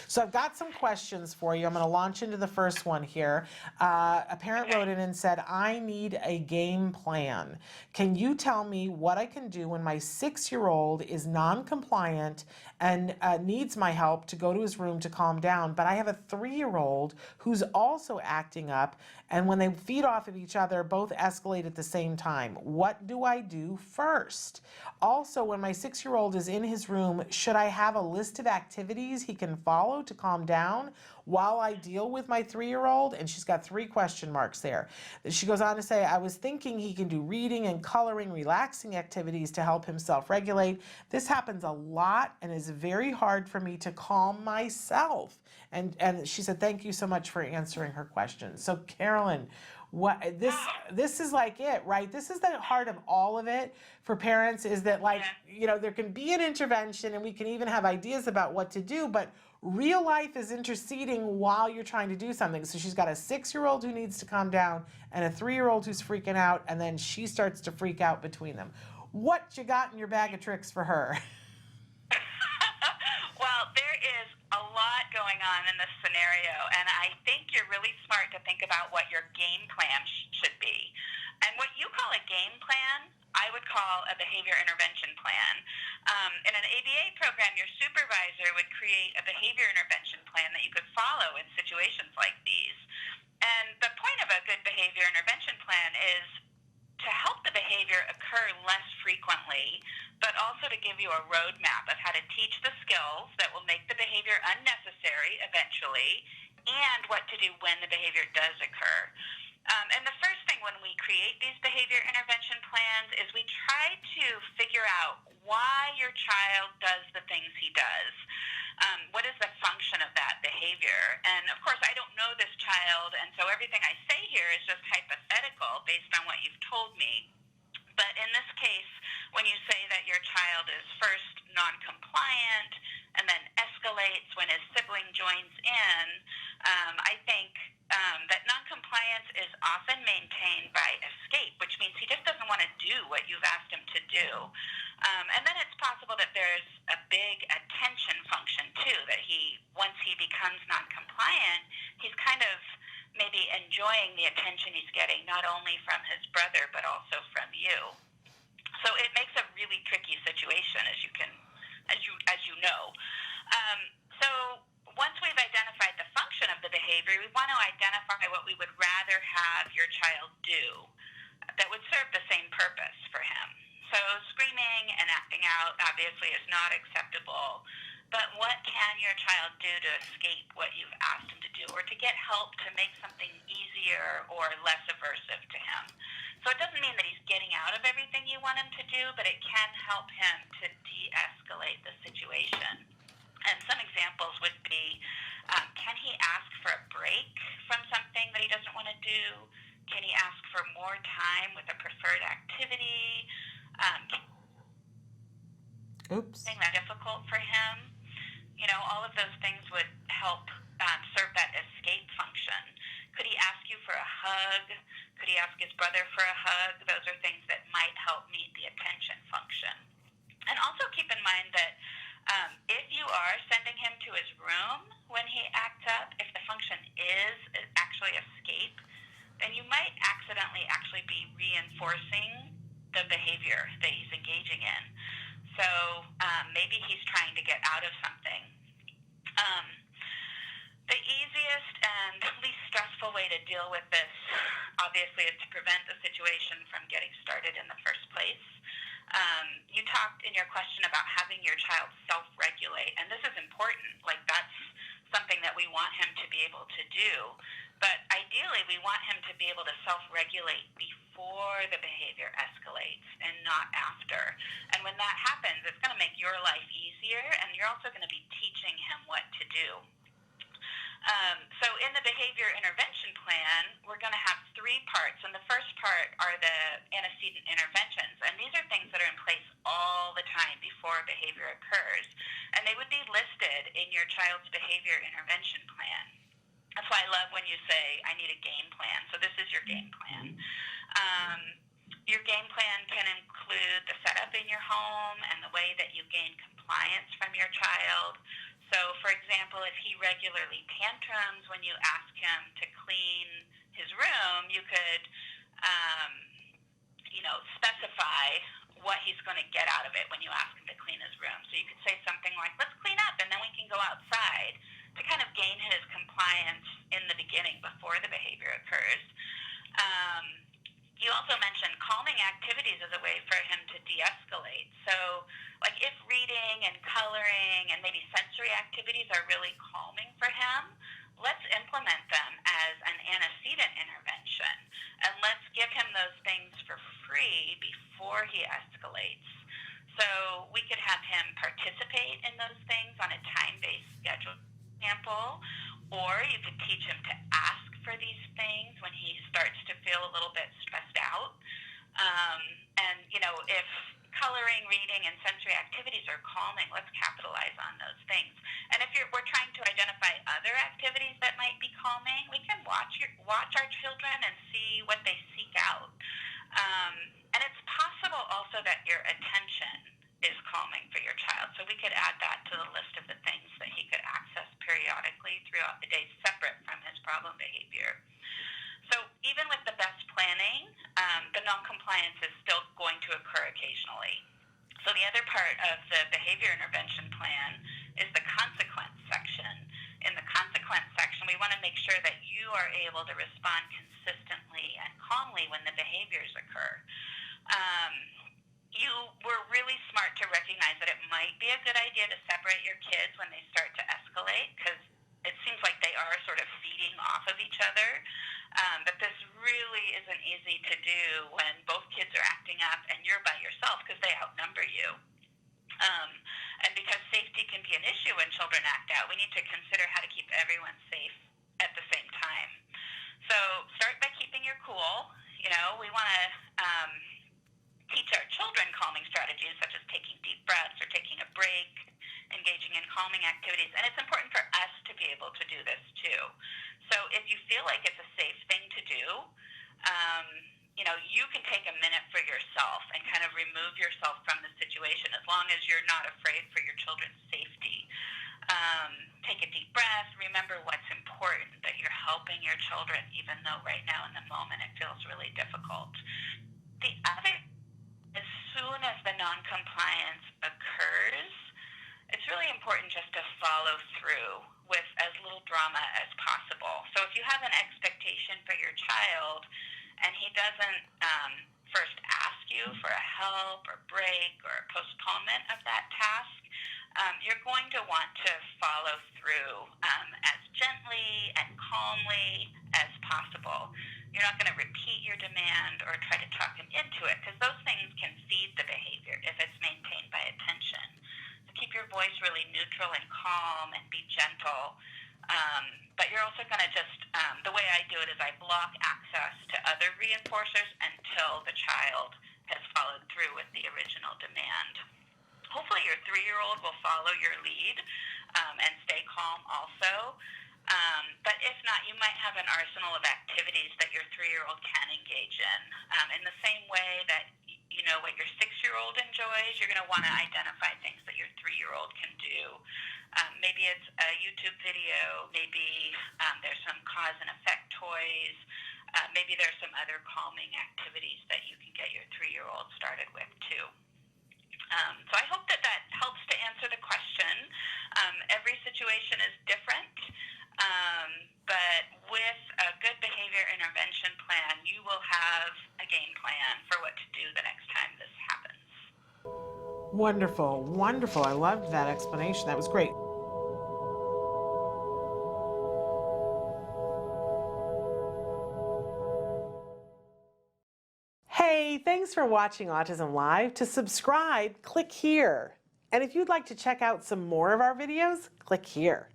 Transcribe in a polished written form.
So I've got some questions for you. I'm going to launch into the first one here. A parent wrote in and said, I need a game plan. Can you tell me what I can do when my 6-year-old is non-compliant and needs my help to go to his room to calm down, but I have a 3-year-old who's also acting up, and when they feed off of each other, both escalate at the same time. What do I do first? Also, when my 6-year-old is in his room, should I have a list of activities he can follow to calm down while I deal with my 3-year-old? And she's got 3 question marks there. She goes on to say, I was thinking he can do reading and coloring, relaxing activities to help him self-regulate. This happens a lot and is very hard for me to calm myself. And she said, thank you so much for answering her question. So Carolyn, this is like it, right? This is the heart of all of it for parents, is that, like, there can be an intervention and we can even have ideas about what to do, but real life is interceding while you're trying to do something. So she's got a 6-year-old who needs to calm down and a 3-year-old who's freaking out, and then she starts to freak out between them. What you got in your bag of tricks for her? Well, there is a lot going on in this scenario, and I think you're really smart to think about what your game plan should be. And what you call a game plan, I would call a behavior intervention plan. In an ABA program, your supervisor would create a behavior intervention plan that you could follow in situations like these. And the point of a good behavior intervention plan is to help the behavior occur less frequently, but also to give you a roadmap of how to teach the skills that will make the behavior unnecessary eventually, and what to do when the behavior does occur. And the first thing when we create these behavior intervention plans is we try to figure out why your child does the things he does. What is the function of that behavior? And of course, I don't know this child, and so everything I say here is just hypothetical based on what you've told me. But in this case, when you say that your child is first non-compliant and then escalates when his sibling joins in, I think that non-compliance is often maintained by escape, which means he just doesn't want to do what you've asked him to do. And then it's possible that there's a big attention function too, that once he becomes non-compliant, he's kind of maybe enjoying the attention he's getting, not only from his brother, but also from you. So it makes a really tricky situation, as you know. So once we've identified the function of the behavior, we want to identify what we would rather have your child do that would serve the same purpose for him. So screaming and acting out obviously is not acceptable, but what can your child do to escape what you've asked him to do, or to get help to make something easier or less aversive to him? So it doesn't mean that he's getting out of everything you want him to do, but it can help him to de-escalate the situation. And some examples would be, can he ask for a break from something that he doesn't want to do? Can he ask for more time with a preferred activity? Something that's difficult for him? All of those things would help serve that escape function. Could he ask you for a hug? Could he ask his brother for a hug? Those are things that might help meet the attention function. And also keep in mind that if you are sending him to his room when he acts up, if the function is actually escape, then you might accidentally actually be reinforcing the behavior that he's engaging in. So maybe he's trying to get out of something. The easiest and least stressful way to deal with this, obviously, is to prevent the situation from getting started in the first place. You talked in your question about having your child self-regulate, and this is important. Like, that's something that we want him to be able to do. But ideally, we want him to be able to self-regulate before the behavior escalates and not after. And when that happens, it's going to make your life easier, and you're also going to be teaching him what to do. So in the behavior intervention plan, we're going to have 3 parts. And the first part are the antecedent interventions. And these are things that are in place all the time before behavior occurs. And they would be listed in your child's behavior intervention plan. That's why I love when you say, I need a game plan. So this is your game plan. Your game plan can include the setup in your home and the way that you gain compliance from your child, So, for example, if he regularly tantrums when you ask him to clean his room, you could, specify what he's going to get out of it when you ask him to clean his room. So you could say something like, let's clean up and then we can go outside, to kind of gain his compliance in the beginning before the behavior occurs. You also mentioned calming activities as a way for him to de-escalate. So, like if reading and coloring and maybe sensory activities are really calming for him, let's implement them as an antecedent intervention. And let's give him those things for free before he escalates. So we could have him participate in those things on a time-based schedule, for example, or you could teach him to ask for these things when he starts to feel a little bit stressed out. If coloring, reading, and sensory activities are calming, let's capitalize on those things. And if we're trying to identify other activities that might be calming, we can watch our children and see what they seek out. And it's possible also that your attention is calming for your child. So we could add that to the list of the things that he could access periodically throughout the day, separate from his problem behavior. So even with the best planning, the noncompliance is still going to occur occasionally. So the other part of the behavior intervention plan is the consequence section. In the consequence section, we want to make sure that you are able to respond consistently and calmly when the behaviors occur. You were really smart to recognize that it might be a good idea to separate your kids when they start to escalate, because it seems like they are sort of feeding off of each other. But this really isn't easy to do when both kids are acting up and you're by yourself because they outnumber you. And because safety can be an issue when children act out, we need to consider how to keep everyone safe at the same time. So start by keeping your cool. We want to teach our children calming strategies such as taking deep breaths or taking a break, engaging in calming activities. And it's important for us to be able to do this too. So if you feel like it's a safe thing to do, you can take a minute for yourself and kind of remove yourself from the situation as long as you're not afraid for your children's safety. Take a deep breath. Remember what's important, that you're helping your children, even though right now in the moment it feels really difficult. The other, as soon as the noncompliance occurs, it's really important just to follow through with as little drama as possible. So if you have an expectation for your child and he doesn't first ask you for a help or break or a postponement of that task, you're going to want to follow through as gently and calmly as possible. You're not going to repeat your demand or try to talk him into it, because those things can feed the behavior if it's maintained by attention. So keep your voice really neutral and calm and be gentle. But you're also going to just, the way I do it is I block access to other reinforcers until the child has followed through with the original demand. Hopefully your 3-year-old will follow your lead and stay calm also. But if not, you might have an arsenal of activities that your 3-year-old can engage in the same way that you know what your 6-year-old enjoys, you're going to want to identify things that your 3-year-old can do. Maybe it's a YouTube video, maybe there's some cause and effect toys, maybe there's some other calming activities that you can get your 3-year-old started with too. So I hope that helps to answer the question. Every situation is different, but with a good behavior intervention plan, you will have a game plan for what to do the next time this happens. Wonderful, wonderful. I loved that explanation. That was great. Hey, thanks for watching Autism Live. To subscribe, click here. And if you'd like to check out some more of our videos, click here.